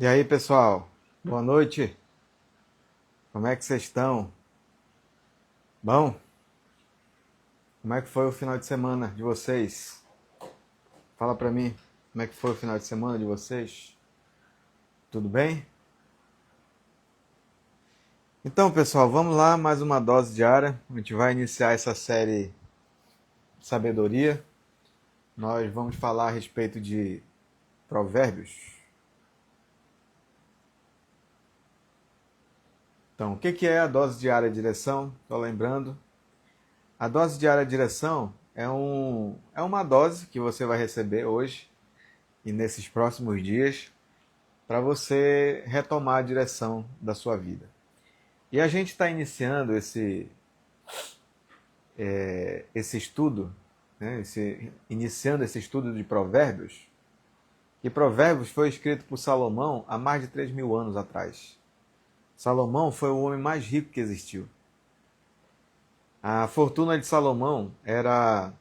E aí, pessoal? Boa noite. Como é que vocês estão? Bom? Como é que foi o final de semana de vocês? Fala pra mim, como é que foi o final de semana de vocês? Tudo bem? Então, pessoal, vamos lá, mais uma dose diária. A gente vai iniciar essa série Sabedoria. Nós vamos falar a respeito de provérbios. Então, o que é a dose diária de direção? Estou lembrando. A dose diária de direção é uma dose que você vai receber hoje e nesses próximos dias para você retomar a direção da sua vida. E a gente está iniciando esse estudo, né, iniciando esse estudo de Provérbios, e Provérbios foi escrito por Salomão há mais de 3.000 anos atrás. Salomão foi o homem mais rico que existiu. A fortuna de Salomão era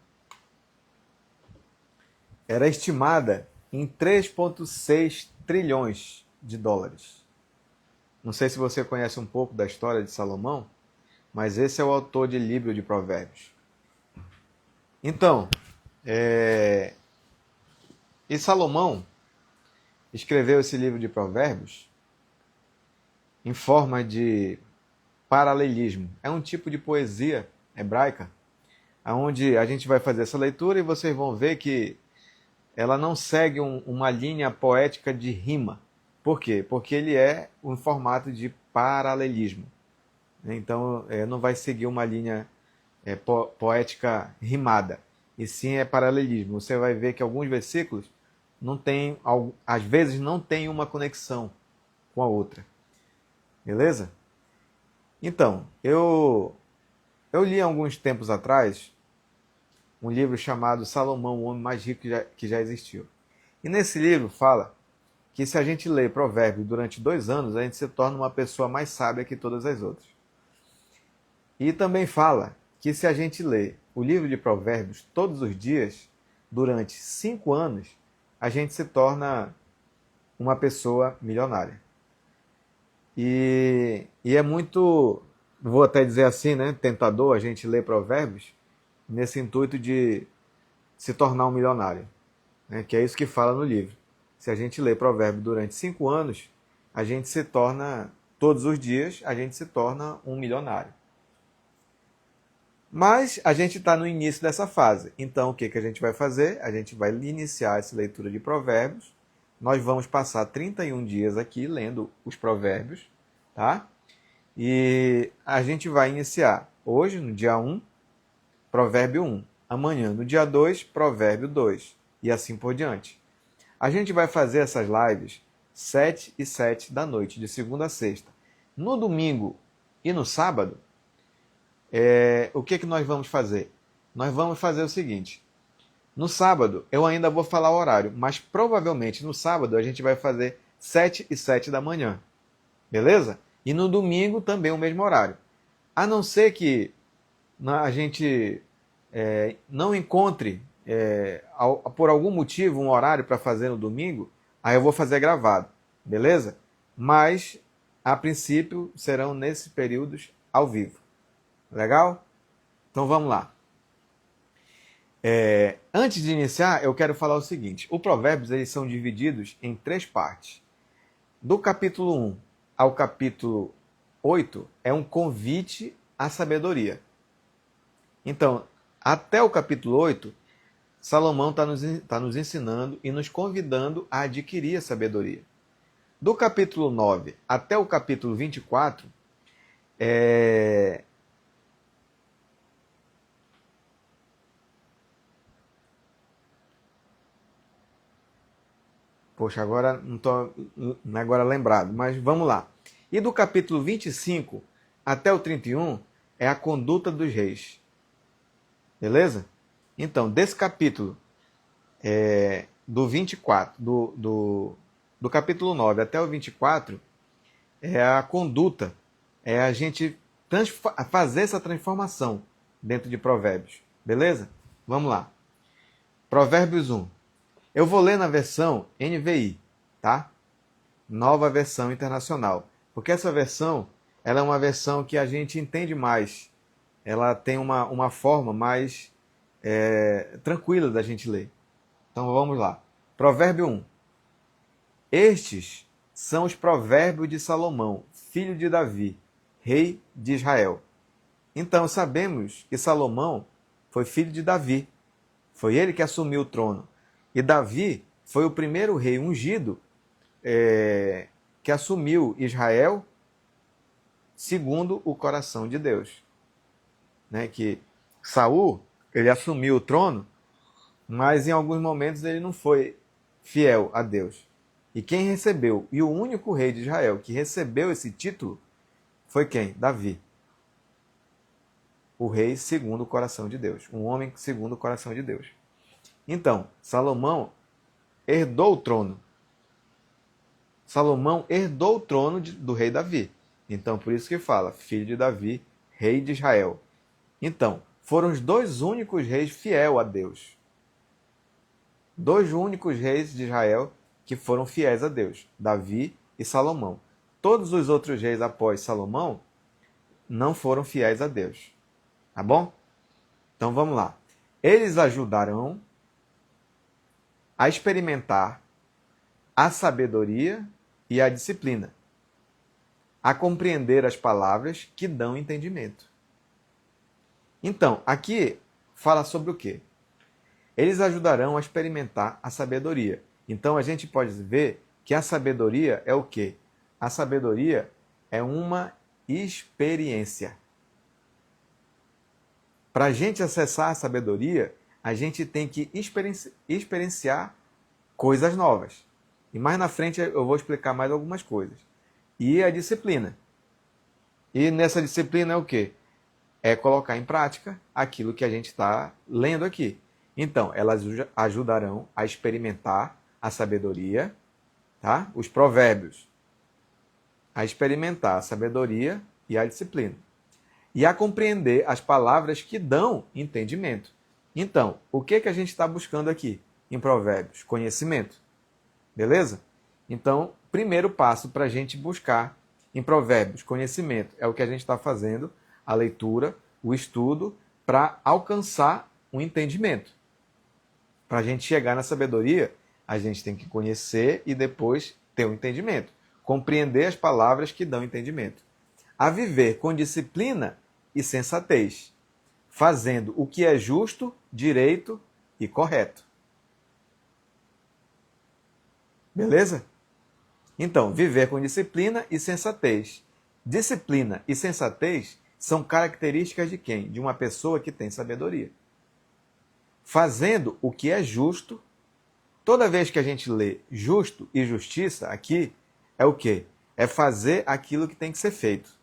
estimada em 3,6 trilhões de dólares. Não sei se você conhece um pouco da história de Salomão, mas esse é o autor de livro de Provérbios. Então, e Salomão escreveu esse livro de Provérbios em forma de paralelismo. É um tipo de poesia hebraica, onde a gente vai fazer essa leitura e vocês vão ver que ela não segue uma linha poética de rima. Por quê? Porque ele é um formato de paralelismo. Então, não vai seguir uma linha poética rimada, e sim é paralelismo. Você vai ver que alguns versículos não tem, às vezes não tem uma conexão com a outra. Beleza? Então, eu li há alguns tempos atrás um livro chamado Salomão, o homem mais rico que já existiu. E nesse livro fala que se a gente lê Provérbios durante 2 anos, a gente se torna uma pessoa mais sábia que todas as outras. E também fala que se a gente lê o livro de Provérbios todos os dias, durante 5 anos, a gente se torna uma pessoa milionária. E é muito, vou até dizer assim, né, tentador a gente ler Provérbios nesse intuito de se tornar um milionário, né, que é isso que fala no livro. Se a gente lê Provérbios durante 5 anos, a gente se torna, todos os dias, a gente se torna um milionário. Mas a gente está no início dessa fase. Então, o que a gente vai fazer? A gente vai iniciar essa leitura de Provérbios. Nós vamos passar 31 dias aqui lendo os Provérbios, tá? E a gente vai iniciar hoje, no dia 1, Provérbio 1. Amanhã, no dia 2, Provérbio 2. E assim por diante. A gente vai fazer essas lives 7 e 7 da noite, de segunda a sexta. No domingo e no sábado, o que nós vamos fazer? Nós vamos fazer o seguinte. No sábado, eu ainda vou falar o horário, mas provavelmente no sábado a gente vai fazer 7 e 7 da manhã. Beleza? E no domingo também o mesmo horário. A não ser que a gente não encontre, por algum motivo, um horário para fazer no domingo, aí eu vou fazer gravado. Beleza? Mas, a princípio, serão nesses períodos ao vivo. Legal? Então vamos lá. Antes de iniciar, eu quero falar o seguinte. Os provérbios eles são divididos em 3 partes. Do capítulo 1 ao capítulo 8 é um convite à sabedoria. Então, até o capítulo 8, Salomão está nos ensinando e nos convidando a adquirir a sabedoria. Do capítulo 9 até o capítulo 24, Poxa, agora não estou agora lembrado, mas vamos lá. E do capítulo 25 até o 31 é a conduta dos reis. Beleza? Então, desse capítulo do 24, do capítulo 9 até o 24, é a conduta, é a gente fazer essa transformação dentro de Provérbios. Beleza? Vamos lá. Provérbios 1. Eu vou ler na versão NVI, tá? Nova Versão Internacional. Porque essa versão, ela é uma versão que a gente entende mais. Ela tem uma forma mais tranquila da gente ler. Então vamos lá. Provérbio 1. Estes são os provérbios de Salomão, filho de Davi, rei de Israel. Então sabemos que Salomão foi filho de Davi. Foi ele que assumiu o trono. E Davi foi o primeiro rei ungido que assumiu Israel segundo o coração de Deus. Né? Que Saul, ele assumiu o trono, mas em alguns momentos ele não foi fiel a Deus. E quem recebeu, e o único rei de Israel que recebeu esse título, foi quem? Davi. O rei segundo o coração de Deus. Um homem segundo o coração de Deus. Então, Salomão herdou o trono. Salomão herdou o trono do rei Davi. Então, por isso que fala, filho de Davi, rei de Israel. Então, foram os dois únicos reis fiel a Deus. Dois únicos reis de Israel que foram fiéis a Deus, Davi e Salomão. Todos os outros reis após Salomão não foram fiéis a Deus. Tá bom? Então vamos lá. Eles ajudarão a experimentar a sabedoria e a disciplina, a compreender as palavras que dão entendimento. Então, aqui fala sobre o quê? Eles ajudarão a experimentar a sabedoria. Então, a gente pode ver que a sabedoria é o quê? A sabedoria é uma experiência. Para a gente acessar a sabedoria, a gente tem que experienciar coisas novas. E mais na frente eu vou explicar mais algumas coisas. E a disciplina. E nessa disciplina é o quê? É colocar em prática aquilo que a gente está lendo aqui. Então, elas ajudarão a experimentar a sabedoria, tá? Os provérbios. A experimentar a sabedoria e a disciplina. E a compreender as palavras que dão entendimento. Então, o que a gente está buscando aqui em provérbios? Conhecimento. Beleza? Então, primeiro passo para a gente buscar em provérbios conhecimento é o que a gente está fazendo, a leitura, o estudo, para alcançar um entendimento. Para a gente chegar na sabedoria, a gente tem que conhecer e depois ter um entendimento. Compreender as palavras que dão entendimento. A viver com disciplina e sensatez, fazendo o que é justo, direito e correto. Beleza? Então, viver com disciplina e sensatez. Disciplina e sensatez são características de quem? De uma pessoa que tem sabedoria. Fazendo o que é justo. Toda vez que a gente lê justo e justiça aqui, é o quê? É fazer aquilo que tem que ser feito.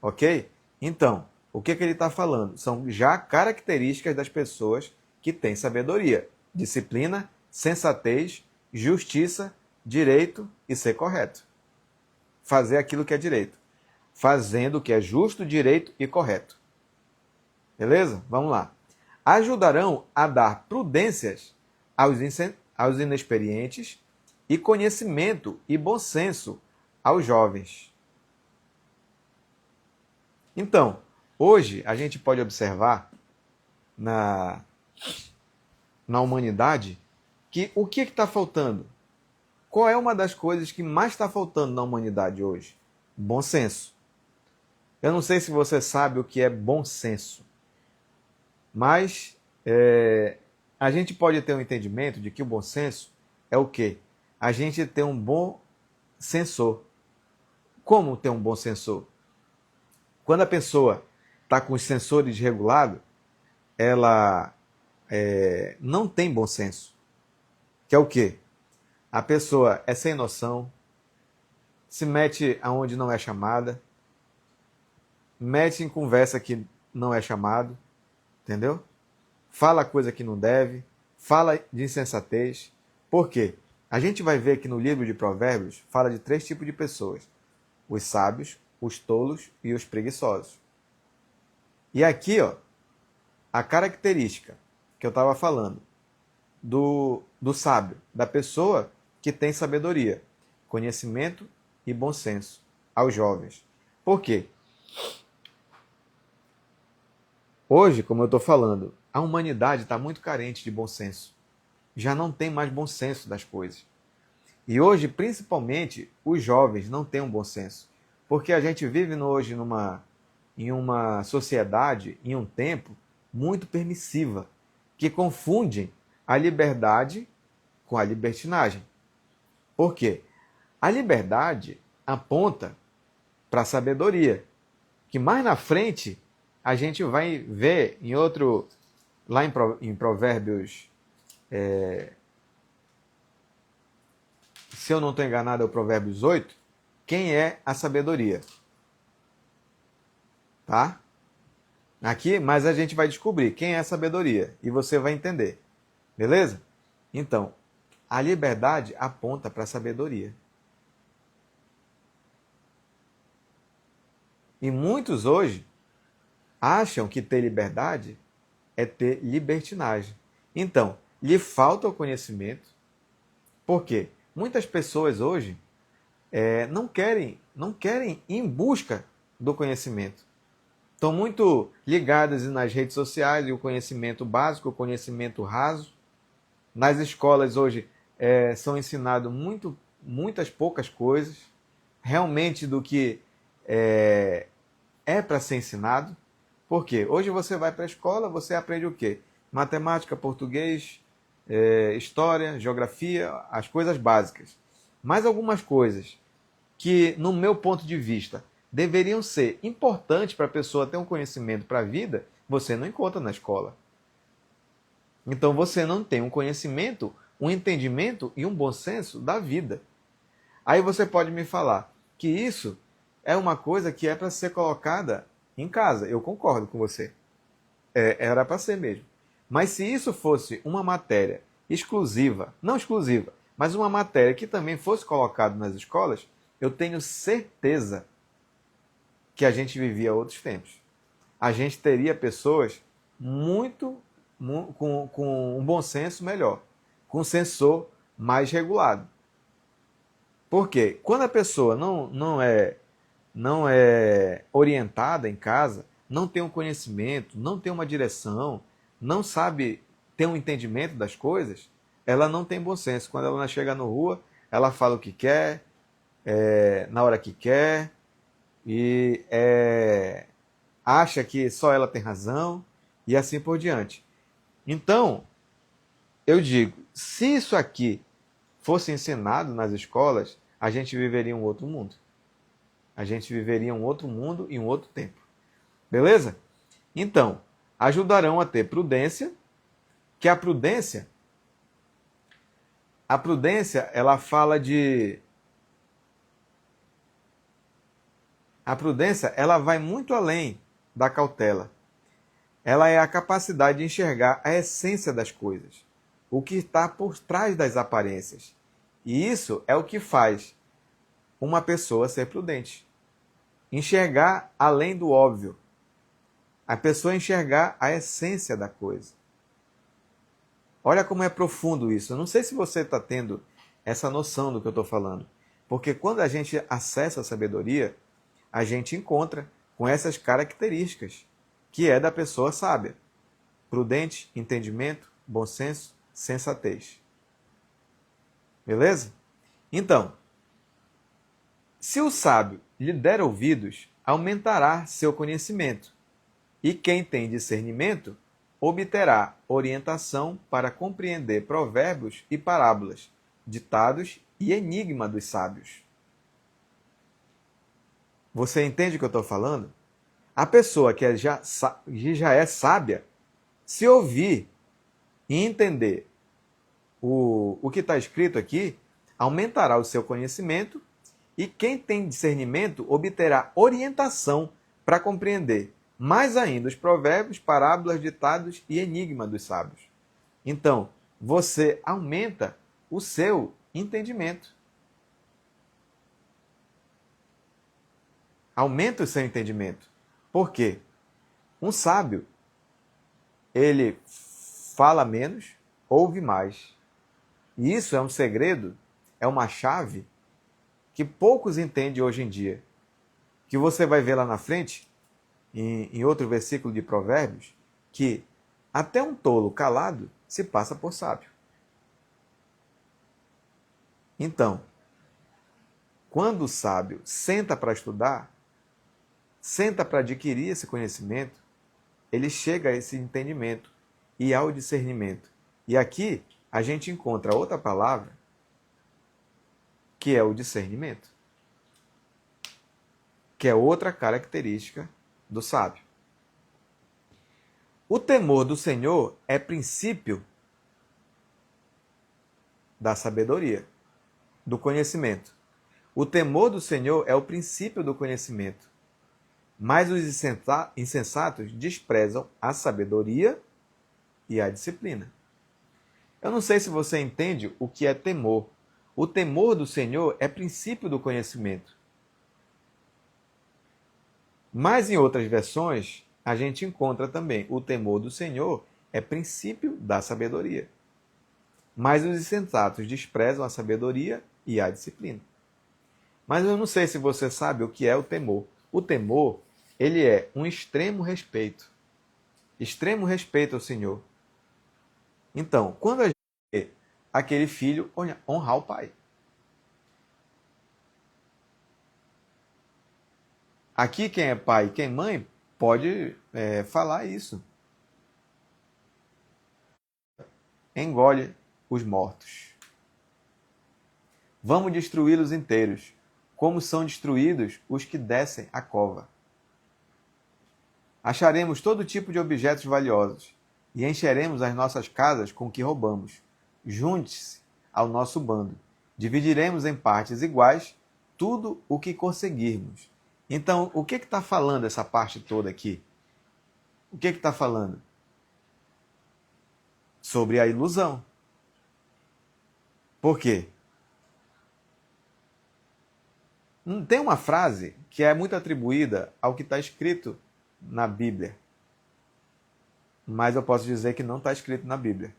Ok? Então, o que ele está falando? São já características das pessoas que têm sabedoria. Disciplina, sensatez, justiça, direito e ser correto. Fazer aquilo que é direito. Fazendo o que é justo, direito e correto. Beleza? Vamos lá. Ajudarão a dar prudências aos inexperientes e conhecimento e bom senso aos jovens. Então, hoje a gente pode observar na humanidade que o que está faltando? Qual é uma das coisas que mais está faltando na humanidade hoje? Bom senso. Eu não sei se você sabe o que é bom senso, mas a gente pode ter um entendimento de que o bom senso é o quê? A gente ter um bom sensor. Como ter um bom sensor? Quando a pessoa está com os sensores desregulados, ela não tem bom senso. Que é o quê? A pessoa é sem noção, se mete aonde não é chamada, mete em conversa que não é chamado, entendeu? Fala coisa que não deve, fala de insensatez. Por quê? A gente vai ver que no livro de Provérbios fala de 3 tipos de pessoas: os sábios, os tolos e os preguiçosos. E aqui, ó, a característica que eu estava falando do sábio, da pessoa que tem sabedoria. conhecimento e bom senso aos jovens. Por quê? Hoje, como eu estou falando, a humanidade está muito carente de bom senso. Já não tem mais bom senso das coisas. E hoje, principalmente, os jovens não têm um bom senso. Porque a gente vive hoje em uma sociedade, em um tempo, muito permissiva, que confunde a liberdade com a libertinagem. Por quê? A liberdade aponta para a sabedoria, que mais na frente a gente vai ver lá em Provérbios, se eu não estou enganado, é o Provérbios 8, quem é a sabedoria. Tá? Aqui, mas a gente vai descobrir quem é a sabedoria e você vai entender. Beleza? Então, a liberdade aponta para a sabedoria. E muitos hoje acham que ter liberdade é ter libertinagem. Então, lhe falta o conhecimento. Por quê? Muitas pessoas hoje não querem ir em busca do conhecimento. Estão muito ligadas nas redes sociais e o conhecimento básico, o conhecimento raso. Nas escolas hoje são ensinadas muitas poucas coisas, realmente do que é para ser ensinado. Por quê? Hoje você vai para a escola, você aprende o quê? Matemática, português, história, geografia, as coisas básicas. Mas algumas coisas que, no meu ponto de vista, deveriam ser importantes para a pessoa ter um conhecimento para a vida, você não encontra na escola. Então você não tem um conhecimento, um entendimento e um bom senso da vida. Aí você pode me falar que isso é uma coisa que é para ser colocada em casa. Eu concordo com você. Era para ser mesmo. Mas se isso fosse uma matéria exclusiva, não exclusiva, mas uma matéria que também fosse colocada nas escolas, eu tenho certeza que a gente vivia outros tempos. A gente teria pessoas com um bom senso melhor, com um sensor mais regulado. Por quê? Quando a pessoa não é orientada em casa, não tem um conhecimento, não tem uma direção, não sabe ter um entendimento das coisas, ela não tem bom senso. Quando ela chega na rua, ela fala o que quer, na hora que quer, e acha que só ela tem razão, e assim por diante. Então, eu digo, se isso aqui fosse ensinado nas escolas, a gente viveria um outro mundo. A gente viveria um outro mundo e um outro tempo. Beleza? Então, ajudarão a ter prudência, que a prudência, ela fala de... A prudência, ela vai muito além da cautela. Ela é a capacidade de enxergar a essência das coisas, o que está por trás das aparências. E isso é o que faz uma pessoa ser prudente. Enxergar além do óbvio. A pessoa enxergar a essência da coisa. Olha como é profundo isso. Eu não sei se você está tendo essa noção do que eu estou falando. Porque quando a gente acessa a sabedoria, a gente encontra com essas características, que é da pessoa sábia. Prudente, entendimento, bom senso, sensatez. Beleza? Então, se o sábio lhe der ouvidos, aumentará seu conhecimento. E quem tem discernimento, obterá orientação para compreender provérbios e parábolas, ditados e enigma dos sábios. Você entende o que eu estou falando? A pessoa que já é sábia, se ouvir e entender o que está escrito aqui, aumentará o seu conhecimento e quem tem discernimento obterá orientação para compreender mais ainda os provérbios, parábolas, ditados e enigma dos sábios. Então, você aumenta o seu entendimento. Aumenta o seu entendimento. Por quê? Um sábio, ele fala menos, ouve mais. E isso é um segredo, é uma chave que poucos entendem hoje em dia, que você vai ver lá na frente, em outro versículo de Provérbios, que até um tolo calado se passa por sábio. Então, quando o sábio senta para estudar, senta para adquirir esse conhecimento, ele chega a esse entendimento e ao discernimento. E aqui a gente encontra outra palavra, que é o discernimento, que é outra característica do sábio. O temor do Senhor é princípio da sabedoria, do conhecimento. O temor do Senhor é o princípio do conhecimento. Mas os insensatos desprezam a sabedoria e a disciplina. Eu não sei se você entende o que é temor. O temor do Senhor é princípio do conhecimento. Mas em outras versões, a gente encontra também o temor do Senhor é princípio da sabedoria. Mas os insensatos desprezam a sabedoria e a disciplina. Mas eu não sei se você sabe o que é o temor. O temor, ele é um extremo respeito. Extremo respeito ao Senhor. Então, quando a gente vê aquele filho honrar o pai. Aqui quem é pai e quem é mãe pode falar isso. Engole os mortos. Vamos destruí-los inteiros, como são destruídos os que descem a cova. Acharemos todo tipo de objetos valiosos e encheremos as nossas casas com o que roubamos. Junte-se ao nosso bando. Dividiremos em partes iguais tudo o que conseguirmos. Então, o que está falando essa parte toda aqui? O que está falando? Sobre a ilusão. Por quê? Tem uma frase que é muito atribuída ao que está escrito na Bíblia. Mas eu posso dizer que não está escrito na Bíblia.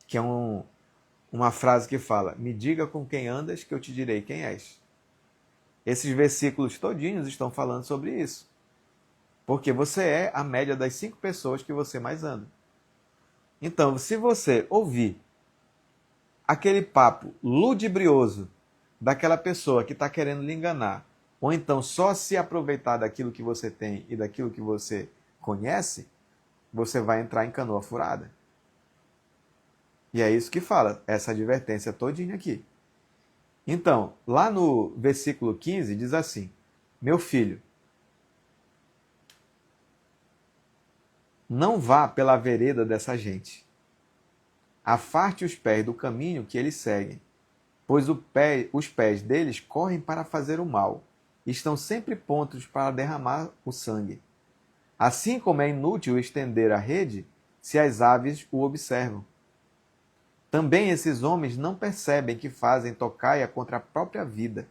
Que é uma frase que fala: me diga com quem andas que eu te direi quem és. Esses versículos todinhos estão falando sobre isso. Porque você é a média das 5 pessoas que você mais anda. Então, se você ouvir aquele papo ludibrioso daquela pessoa que está querendo lhe enganar, ou então só se aproveitar daquilo que você tem e daquilo que você conhece, você vai entrar em canoa furada. E é isso que fala essa advertência todinha aqui. Então, lá no versículo 15 diz assim: meu filho, não vá pela vereda dessa gente. Afaste os pés do caminho que eles seguem, pois os pés deles correm para fazer o mal, e estão sempre prontos para derramar o sangue. Assim como é inútil estender a rede se as aves o observam. Também esses homens não percebem que fazem tocaia contra a própria vida.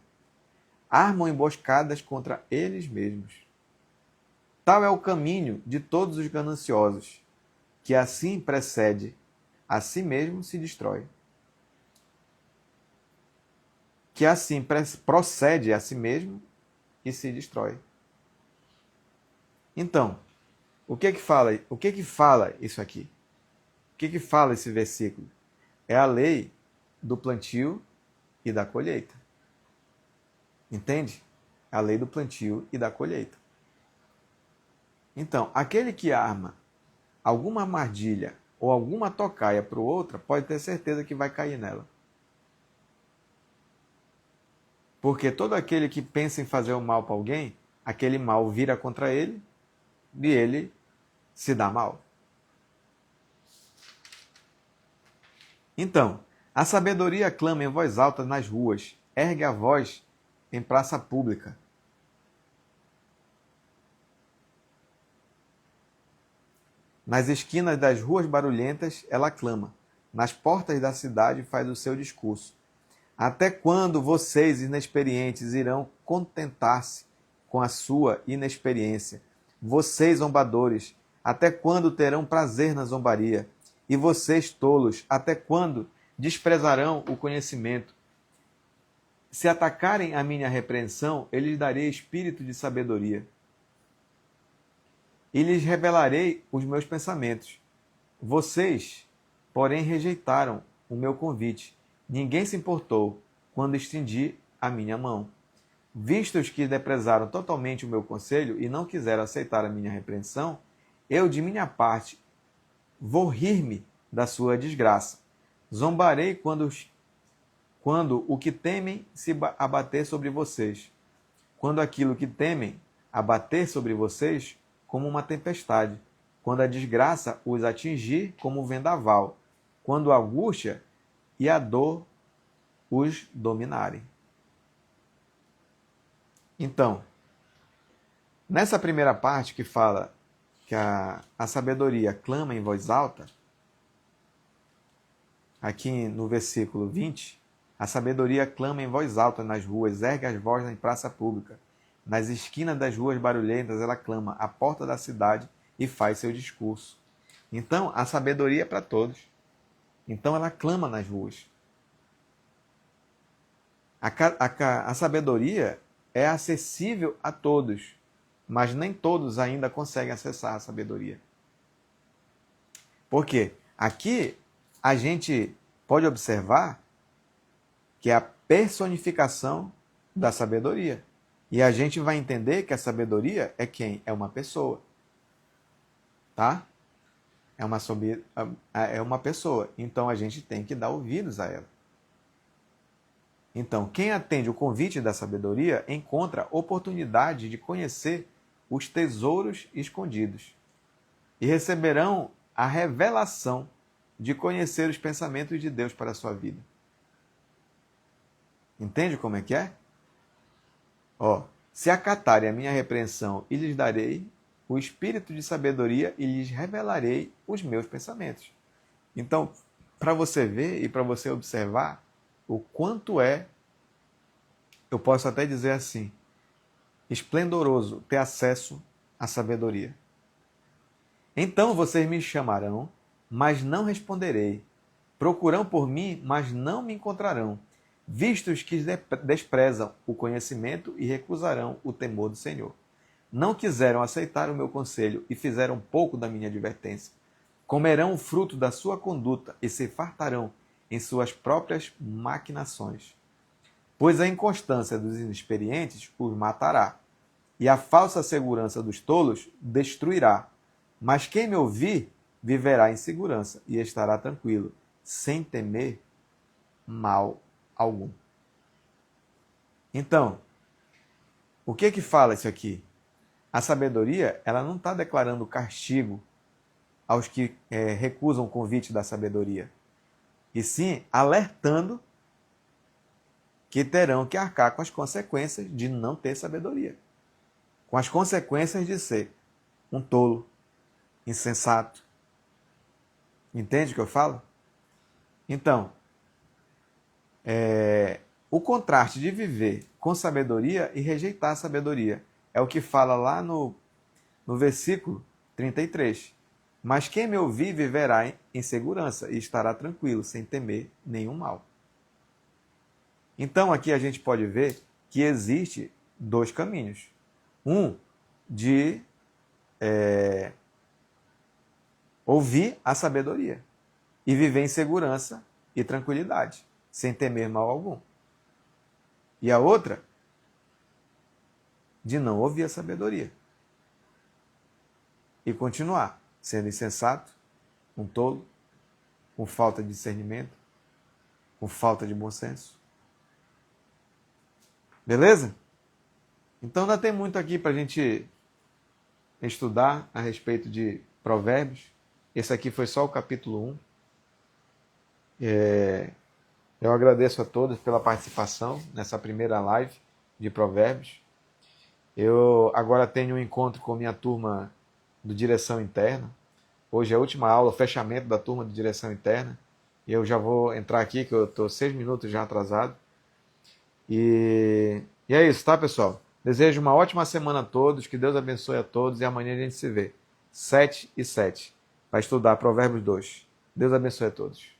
Armam emboscadas contra eles mesmos. Tal é o caminho de todos os gananciosos, que assim precede, a si mesmo se destrói. Que assim procede a si mesmo e se destrói. Então, o que que fala isso aqui? O que fala esse versículo? É a lei do plantio e da colheita. Entende? A lei do plantio e da colheita. Então, aquele que arma alguma armadilha ou alguma tocaia para o outro, pode ter certeza que vai cair nela. Porque todo aquele que pensa em fazer o mal para alguém, aquele mal vira contra ele e ele se dá mal. Então, a sabedoria clama em voz alta nas ruas, ergue a voz em praça pública. Nas esquinas das ruas barulhentas, ela clama. Nas portas da cidade faz o seu discurso. Até quando vocês, inexperientes, irão contentar-se com a sua inexperiência? Vocês, zombadores, até quando terão prazer na zombaria? E vocês, tolos, até quando desprezarão o conhecimento? se atacarem a minha repreensão, eu lhes darei espírito de sabedoria. E lhes revelarei os meus pensamentos. Vocês, porém, rejeitaram o meu convite. Ninguém se importou quando estendi a minha mão. Vistos que deprezaram totalmente o meu conselho e não quiseram aceitar a minha repreensão, eu, de minha parte, vou rir-me da sua desgraça. Zombarei quando o que temem se abater sobre vocês. Quando aquilo que temem abater sobre vocês como uma tempestade. Quando a desgraça os atingir como um vendaval. Quando a angústia e a dor os dominarem. Então, nessa primeira parte que fala que a sabedoria clama em voz alta, aqui no versículo 20, a sabedoria clama em voz alta nas ruas, ergue as vozes em praça pública. Nas esquinas das ruas barulhentas ela clama à porta da cidade e faz seu discurso. Então, a sabedoria é para todos. Então, ela clama nas ruas. A sabedoria é acessível a todos, mas nem todos ainda conseguem acessar a sabedoria. Por quê? Aqui a gente pode observar que é a personificação da sabedoria. E a gente vai entender que a sabedoria é quem? É uma pessoa. Tá? É uma pessoa. Então a gente tem que dar ouvidos a ela. Então, quem atende o convite da sabedoria encontra oportunidade de conhecer os tesouros escondidos e receberão a revelação de conhecer os pensamentos de Deus para a sua vida. Entende como é que é? Se acatarem a minha repreensão, e lhes darei o espírito de sabedoria e lhes revelarei os meus pensamentos. Então, para você ver e para você observar o quanto eu posso até dizer assim, esplendoroso ter acesso à sabedoria. Então vocês me chamarão, mas não responderei. Procurarão por mim, mas não me encontrarão, vistos que desprezam o conhecimento e recusarão o temor do Senhor. Não quiseram aceitar o meu conselho e fizeram pouco da minha advertência. Comerão o fruto da sua conduta e se fartarão em suas próprias maquinações. Pois a inconstância dos inexperientes os matará, e a falsa segurança dos tolos destruirá. Mas quem me ouvir viverá em segurança e estará tranquilo, sem temer mal algum. Então, o que fala isso aqui? A sabedoria, ela não está declarando castigo aos que recusam o convite da sabedoria, e sim alertando que terão que arcar com as consequências de não ter sabedoria, com as consequências de ser um tolo, insensato. Entende o que eu falo? Então, o contraste de viver com sabedoria e rejeitar a sabedoria é o que fala lá no versículo 33. Mas quem me ouvir viverá em segurança e estará tranquilo, sem temer nenhum mal. Então aqui a gente pode ver que existe dois caminhos. Um de ouvir a sabedoria e viver em segurança e tranquilidade, sem temer mal algum. E a outra, de não ouvir a sabedoria e continuar sendo insensato, um tolo, com falta de discernimento, com falta de bom senso. Beleza? Então ainda tem muito aqui para a gente estudar a respeito de Provérbios. Esse aqui foi só o capítulo 1. Eu agradeço a todos pela participação nessa primeira live de Provérbios. Eu agora tenho um encontro com minha turma do Direção Interna. Hoje é a última aula, o fechamento da turma de Direção Interna. E eu já vou entrar aqui, que eu estou 6 minutos já atrasado. E é isso, tá, pessoal? Desejo uma ótima semana a todos, que Deus abençoe a todos e amanhã a gente se vê. 7 e 7, para estudar Provérbios 2. Deus abençoe a todos.